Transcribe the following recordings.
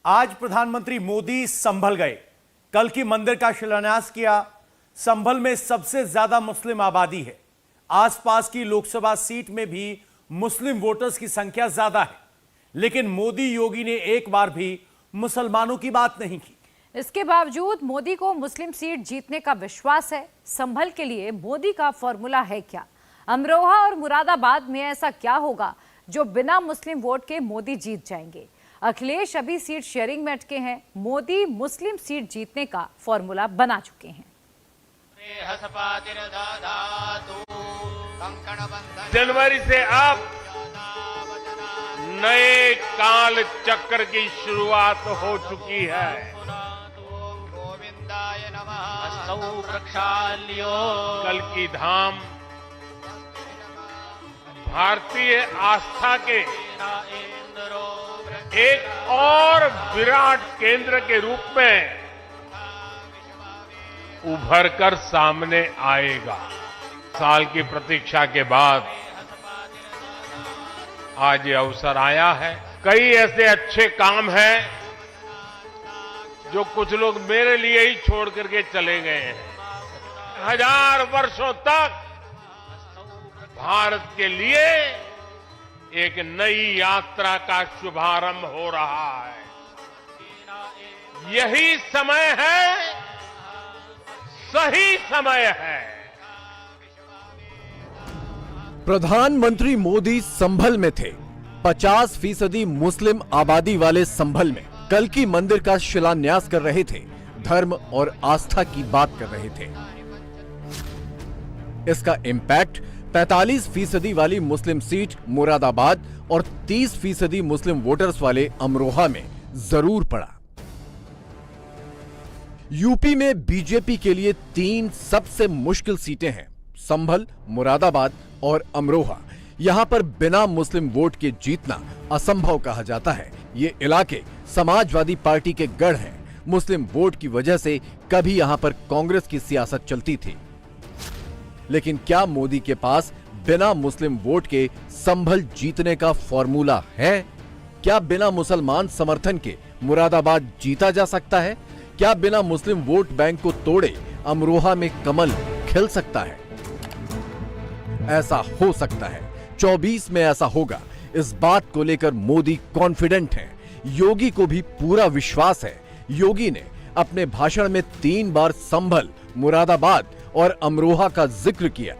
आज प्रधानमंत्री मोदी संभल गए, कल की मंदिर का शिलान्यास किया। संभल में सबसे ज्यादा मुस्लिम आबादी है। आसपास की लोकसभा सीट में भी मुस्लिम वोटर्स की संख्या ज्यादा है, लेकिन मोदी योगी ने एक बार भी मुसलमानों की बात नहीं की। इसके बावजूद मोदी को मुस्लिम सीट जीतने का विश्वास है। संभल के लिए मोदी का फॉर्मूला है क्या? अमरोहा और मुरादाबाद में ऐसा क्या होगा जो बिना मुस्लिम वोट के मोदी जीत जाएंगे? अखिलेश अभी सीट शेयरिंग में अटके हैं। मोदी मुस्लिम सीट जीतने का फॉर्मूला बना चुके हैं। जनवरी से अब नए काल चक्र की शुरुआत हो चुकी है। कल की धाम भारतीय आस्था के एक और विराट केंद्र के रूप में उभर कर सामने आएगा। साल की प्रतीक्षा के बाद आज ये अवसर आया है। कई ऐसे अच्छे काम हैं जो कुछ लोग मेरे लिए ही छोड़ करके चले गए हैं। 1000 वर्षों तक भारत के लिए एक नई यात्रा का शुभारंभ हो रहा है। यही समय है, सही समय है। प्रधानमंत्री मोदी संभल में थे। 50% मुस्लिम आबादी वाले संभल में कल की मंदिर का शिलान्यास कर रहे थे। धर्म और आस्था की बात कर रहे थे। इसका इम्पैक्ट 45% वाली मुस्लिम सीट मुरादाबाद और 30% मुस्लिम वोटर्स वाले अमरोहा में जरूर पड़ा। यूपी में बीजेपी के लिए 3 सबसे मुश्किल सीटें हैं, संभल, मुरादाबाद और अमरोहा। यहां पर बिना मुस्लिम वोट के जीतना असंभव कहा जाता है। ये इलाके समाजवादी पार्टी के गढ़ हैं। मुस्लिम वोट की वजह से कभी यहां पर कांग्रेस की सियासत चलती थी। लेकिन क्या मोदी के पास बिना मुस्लिम वोट के संभल जीतने का फॉर्मूला है? क्या बिना मुसलमान समर्थन के मुरादाबाद जीता जा सकता है? क्या बिना मुस्लिम वोट बैंक को तोड़े अमरोहा में कमल खिल सकता है? ऐसा हो सकता है। 24 में ऐसा होगा। इस बात को लेकर मोदी कॉन्फिडेंट हैं। योगी को भी पूरा विश्वास है। योगी ने अपने भाषण में 3 बार संभल, मुरादाबाद और अमरोहा का जिक्र किया।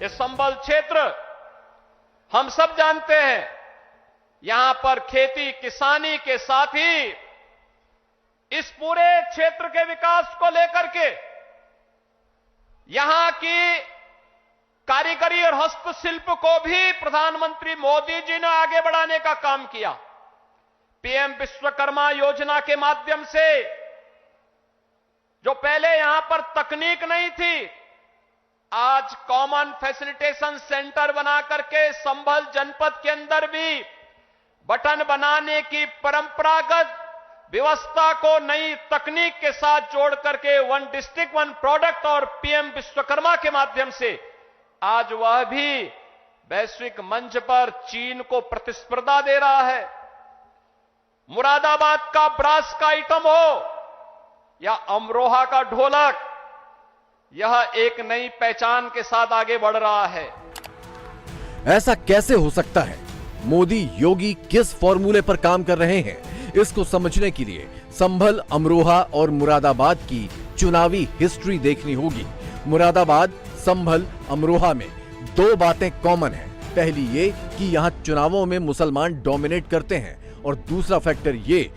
ये संभल क्षेत्र हम सब जानते हैं। यहां पर खेती किसानी के साथ ही इस पूरे क्षेत्र के विकास को लेकर के यहां की कारीगरी और हस्तशिल्प को भी प्रधानमंत्री मोदी जी ने आगे बढ़ाने का काम किया। पीएम विश्वकर्मा योजना के माध्यम से जो पहले यहां पर तकनीक नहीं थी, आज कॉमन फैसिलिटेशन सेंटर बना करके संभल जनपद के अंदर भी बटन बनाने की परंपरागत व्यवस्था को नई तकनीक के साथ जोड़ करके 1 डिस्ट्रिक्ट 1 प्रोडक्ट और पीएम विश्वकर्मा के माध्यम से आज वह भी वैश्विक मंच पर चीन को प्रतिस्पर्धा दे रहा है। मुरादाबाद का ब्रास का आइटम हो या अमरोहा का ढोलक, यह एक नई पहचान के साथ आगे बढ़ रहा है। ऐसा कैसे हो सकता है? मोदी योगी किस फॉर्मूले पर काम कर रहे हैं? इसको समझने के लिए संभल, अमरोहा और मुरादाबाद की चुनावी हिस्ट्री देखनी होगी। मुरादाबाद, संभल, अमरोहा में 2 बातें कॉमन हैं। पहली ये कि यहां चुनावों में मुसलमान डोमिनेट करते हैं और दूसरा फैक्टर ये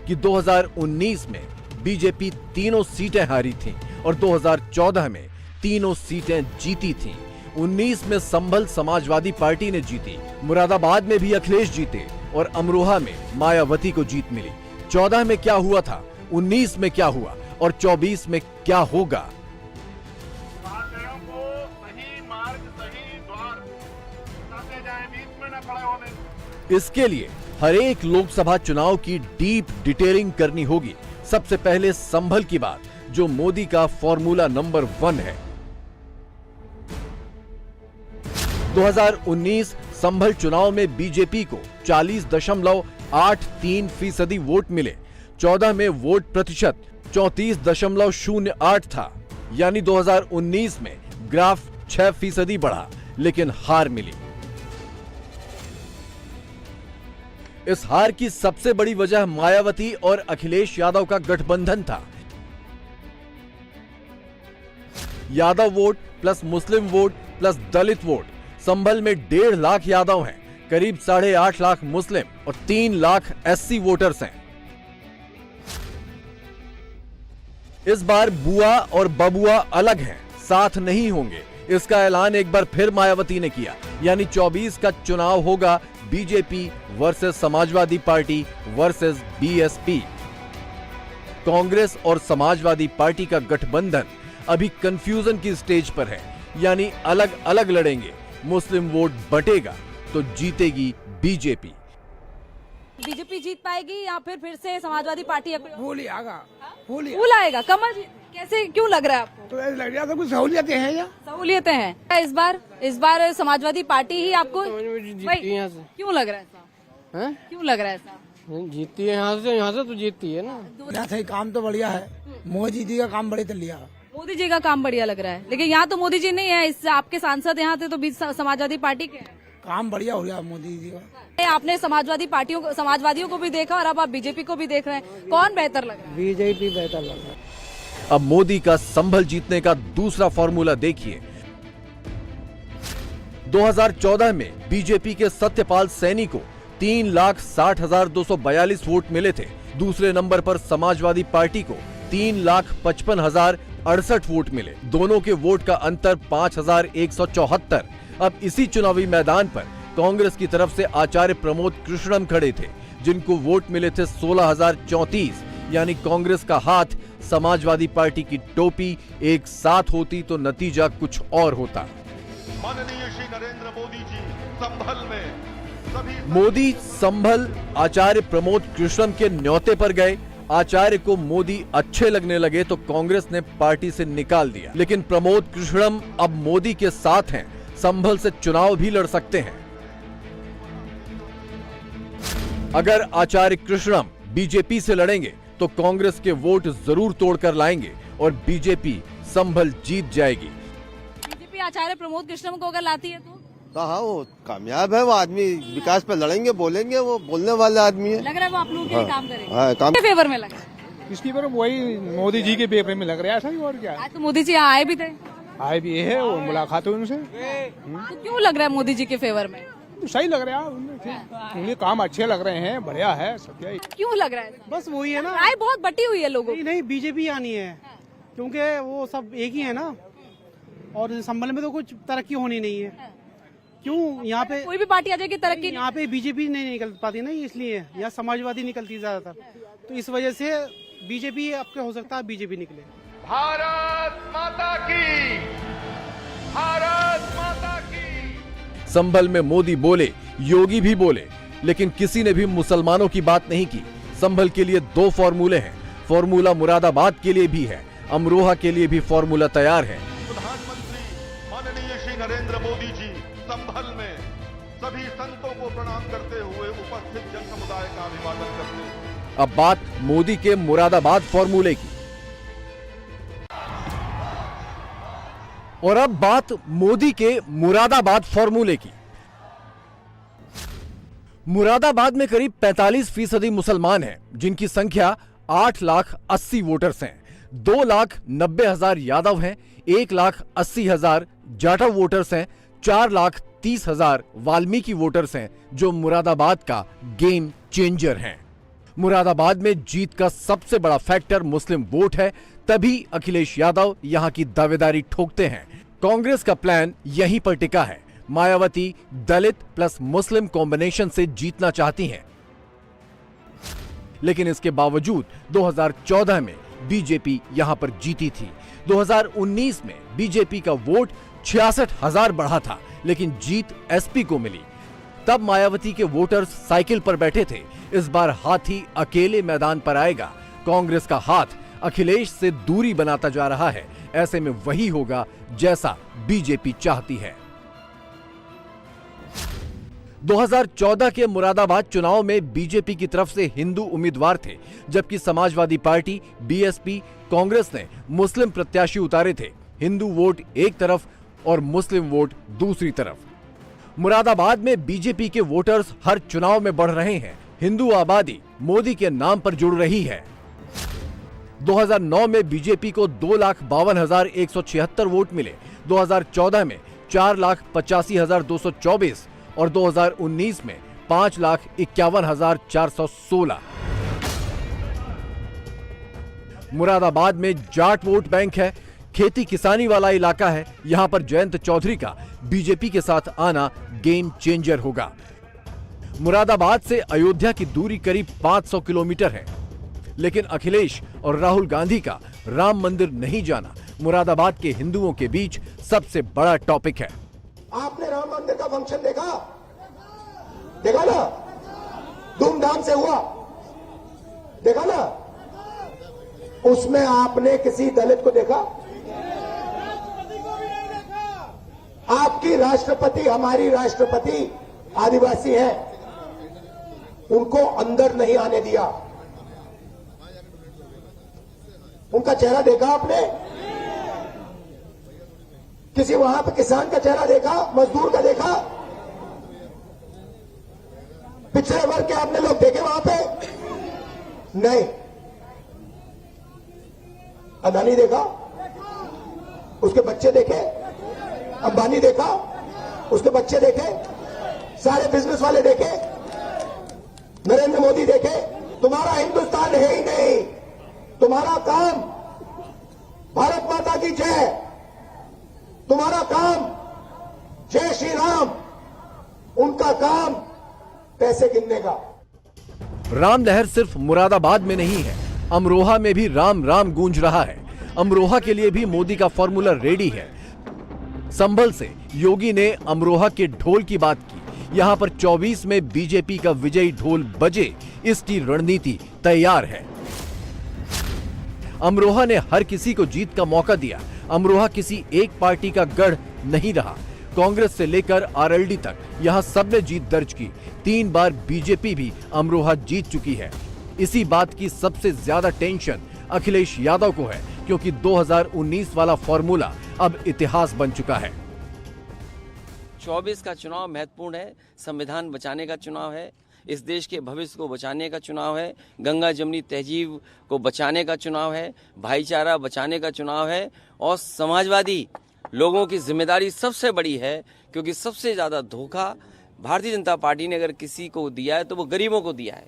कि 2019 में बीजेपी 3 सीटें हारी थीं और 2014 में 3 सीटें जीती थीं। 19 में संभल समाजवादी पार्टी ने जीती, मुरादाबाद में भी अखिलेश जीते और अमरोहा में मायावती को जीत मिली। 14 में क्या हुआ था, 19 में क्या हुआ और 24 में क्या होगा? इसके लिए हर एक लोकसभा चुनाव की डीप डिटेलिंग करनी होगी। सबसे पहले संभल की बात, जो मोदी का फॉर्मूला नंबर 1 है। 2019 संभल चुनाव में बीजेपी को 40.83% वोट मिले। 14 में वोट प्रतिशत 34.08 था, यानी 2019 में ग्राफ 6% बढ़ा, लेकिन हार मिली। इस हार की सबसे बड़ी वजह मायावती और अखिलेश यादव का गठबंधन था। यादव वोट प्लस मुस्लिम वोट प्लस दलित वोट, संभल में 1.5 लाख यादव हैं, करीब 8.5 लाख मुस्लिम और 3 लाख एससी वोटर्स हैं। इस बार बुआ और बबुआ अलग हैं, साथ नहीं होंगे। इसका ऐलान एक बार फिर मायावती ने किया, यानी 24 का चुनाव होगा BJP versus Samajwadi party versus BSP. Congress और समाजवादी पार्टी का गठबंधन अभी कंफ्यूजन की स्टेज पर है, यानी अलग अलग लड़ेंगे। मुस्लिम वोट बटेगा तो जीतेगी बीजेपी। बीजेपी जीत पाएगी या फिर से समाजवादी पार्टी? फूल ही आएगा, फूल आएगा, कमल कैसे, क्यों लग रहा है आपको? तो ऐसा लग रहा था कुछ सहूलियतें हैं या सहूलियतें हैं इस बार समाजवादी पार्टी ही आपको जीतती है यहाँ से। क्यों लग रहा है ऐसा? क्यों लग रहा है ऐसा? जीतती है यहाँ से तो जीतती है ना। यहाँ सही काम तो बढ़िया है, मोदी जी का काम बड़े तो लिया। मोदी जी का काम बढ़िया लग रहा है, लेकिन यहाँ तो मोदी जी नहीं है, इससे आपके सांसद यहाँ थे तो बीच समाजवादी पार्टी के हैं। काम बढ़िया हो गया मोदी जी का। आपने समाजवादियों को भी देखा और अब आप बीजेपी को भी देख रहे हैं, कौन बेहतर लग रहा है? बीजेपी बेहतर लग रहा है। अब मोदी का संभल जीतने का दूसरा फॉर्मूला देखिए। 2014 में बीजेप68 के सत्यपाल सैनी को 3,60,242 वोट मिले थे। दूसरे नंबर पर समाजवादी पार्टी को 3,55,068 वोट मिले। दोनों के वोट का अंतर 5,174। अब इसी चुनावी मैदान पर कांग्रेस की तरफ से आचार्य प्रमोद कृष्णम खड़े थे, जिनको वोट मिले थे 16,034। यानी कांग्रेस का हाथ, समाजवादी पार्टी की टोपी एक साथ होती तो नतीजा कुछ और होता। माननीय श्री नरेंद्र मोदी जी संभल में सभी मोदी संभल आचार्य प्रमोद कृष्णम के न्योते पर गए। आचार्य को मोदी अच्छे लगने लगे तो कांग्रेस ने पार्टी से निकाल दिया, लेकिन प्रमोद कृष्णम अब मोदी के साथ हैं, संभल से चुनाव भी लड़ सकते हैं। अगर आचार्य कृष्णम बीजेपी से लड़ेंगे तो कांग्रेस के वोट जरूर तोड़कर लाएंगे और बीजेपी संभल जीत जाएगी। बीजेपी आचार्य प्रमोद कृष्णम को अगर लाती है तो हाँ, वो कामयाब है। वो आदमी विकास पे लड़ेंगे, बोलेंगे, वो बोलने वाले आदमी है। लग रहा है वो आप लोगों के लिए काम करेंगे। हाँ, काम किसके फेवर में लग रहा है? इसकी पर वही मोदी जी के पेपर में लग रहा है, ऐसा ही और क्या। आज तो मोदी जी आए भी थे, आए भी है, वो मुलाकात हुई उनसे, तो क्यों लग रहा है मोदी जी के फेवर में? तो सही लग रहा है उन्हें काम अच्छे लग रहे हैं, बढ़िया है सब। क्या क्यों लग रहा है? बस वही है ना, राय बहुत बटी हुई है लोगों की। नहीं बीजेपी आनी है, क्योंकि वो सब एक ही है ना, और संभल में तो कुछ तरक्की होनी नहीं है। क्यों यहाँ पे कोई भी पार्टी आ जाएगी तरक्की, यहाँ पे बीजेपी नहीं निकल पाती ना, इसलिए यहाँ समाजवादी निकलती ज्यादातर, तो इस वजह से बीजेपी आपके हो सकता है बीजेपी निकले। भारत माता की, भारत माता की। संभल में मोदी बोले, योगी भी बोले, लेकिन किसी ने भी मुसलमानों की बात नहीं की। संभल के लिए 2 फॉर्मूले हैं। फॉर्मूला मुरादाबाद के लिए भी है, अमरोहा के लिए भी फॉर्मूला तैयार है। प्रधानमंत्री माननीय श्री नरेंद्र मोदी जी संभल में सभी संतों को प्रणाम करते हुए उपस्थित जन समुदाय का अभिवादन करते हैं। अब बात मोदी के मुरादाबाद फॉर्मूले की। और अब बात मोदी के मुरादाबाद फॉर्मूले की। मुरादाबाद में करीब 45% मुसलमान हैं, जिनकी संख्या 8,80,000 वोटर्स हैं। 2,90,000 यादव हैं, 1,80,000 जाटव वोटर्स हैं, 4,30,000 वाल्मीकि वोटर्स हैं, जो मुरादाबाद का गेम चेंजर हैं। मुरादाबाद में जीत का सबसे बड़ा फैक्टर मुस्लिम वोट है, तभी अखिलेश यादव यहां की दावेदारी ठोकते हैं। कांग्रेस का प्लान यहीं पर टिका है। मायावती दलित प्लस मुस्लिम कॉम्बिनेशन से जीतना चाहती हैं, लेकिन इसके बावजूद 2014 में बीजेपी यहां पर जीती थी। 2019 में बीजेपी का वोट 66,000 बढ़ा था, लेकिन जीत एसपी को मिली। तब मायावती के वोटर्स साइकिल पर बैठे थे। इस बार हाथी अकेले मैदान पर आएगा। कांग्रेस का हाथ अखिलेश से दूरी बनाता जा रहा है। ऐसे में वही होगा जैसा बीजेपी चाहती है। 2014 के मुरादाबाद चुनाव में बीजेपी की तरफ से हिंदू उम्मीदवार थे, जबकि समाजवादी पार्टी, बीएसपी, कांग्रेस ने मुस्लिम प्रत्याशी उतारे थे। हिंदू वोट एक तरफ और मुस्लिम वोट दूसरी तरफ। मुरादाबाद में बीजेपी के वोटर्स हर चुनाव में बढ़ रहे हैं। हिंदू आबादी मोदी के नाम पर जुड़ रही है। 2009 में बीजेपी को 2,52,176 वोट मिले, 2014 में 4,85,224 और 2019 में 5,51,416। मुरादाबाद में जाट वोट बैंक है, खेती किसानी वाला इलाका है। यहां पर जयंत चौधरी का बीजेपी के साथ आना गेम चेंजर होगा। मुरादाबाद से अयोध्या की दूरी करीब 500 किलोमीटर है, लेकिन अखिलेश और राहुल गांधी का राम मंदिर नहीं जाना मुरादाबाद के हिंदुओं के बीच सबसे बड़ा टॉपिक है। आपने राम मंदिर का फंक्शन देखा ना, धूमधाम से हुआ, देखा ना? उसमें आपने किसी दलित को देखा? आपकी राष्ट्रपति, हमारी राष्ट्रपति आदिवासी है, उनको अंदर नहीं आने दिया। उनका चेहरा देखा आपने? किसी वहां पे किसान का चेहरा देखा? मजदूर का देखा? पिछड़े वर्ग के आपने लोग देखे वहां पे? नहीं। अदानी देखा? उसके बच्चे देखे? अंबानी देखा? उसके बच्चे देखे? सारे बिजनेस वाले देखे? नरेंद्र मोदी देखे? तुम्हारा हिंदुस्तान है ही नहीं। तुम्हारा काम भारत माता की जय, तुम्हारा काम जय श्री राम, उनका काम पैसे गिनने का। राम लहर सिर्फ मुरादाबाद में नहीं है, अमरोहा में भी राम राम गूंज रहा है। अमरोहा के लिए भी मोदी का फॉर्मूला रेडी है। संभल से योगी ने अमरोहा के ढोल की बात की। यहां पर 24 में बीजेपी का विजयी ढोल बजे, इसकी रणनीति तैयार है। अमरोहा ने हर किसी को जीत का मौका दिया। अमरोहा किसी एक पार्टी का गढ़ नहीं रहा। कांग्रेस से लेकर आरएलडी तक यहां सबने जीत दर्ज की। 3 बार बीजेपी भी अमरोहा जीत चुकी है। इसी बात की सबसे ज्यादा टेंशन अखिलेश यादव को है, क्योंकि 2019 वाला फॉर्मूला अब इतिहास बन चुका है। 24 का चुनाव महत्वपूर्ण है, संविधान बचाने का चुनाव है, इस देश के भविष्य को बचाने का चुनाव है, गंगा जमुनी तहजीब को बचाने का चुनाव है, भाईचारा बचाने का चुनाव है और समाजवादी लोगों की जिम्मेदारी सबसे बड़ी है, क्योंकि सबसे ज्यादा धोखा भारतीय जनता पार्टी ने अगर किसी को दिया है तो वो गरीबों को दिया है।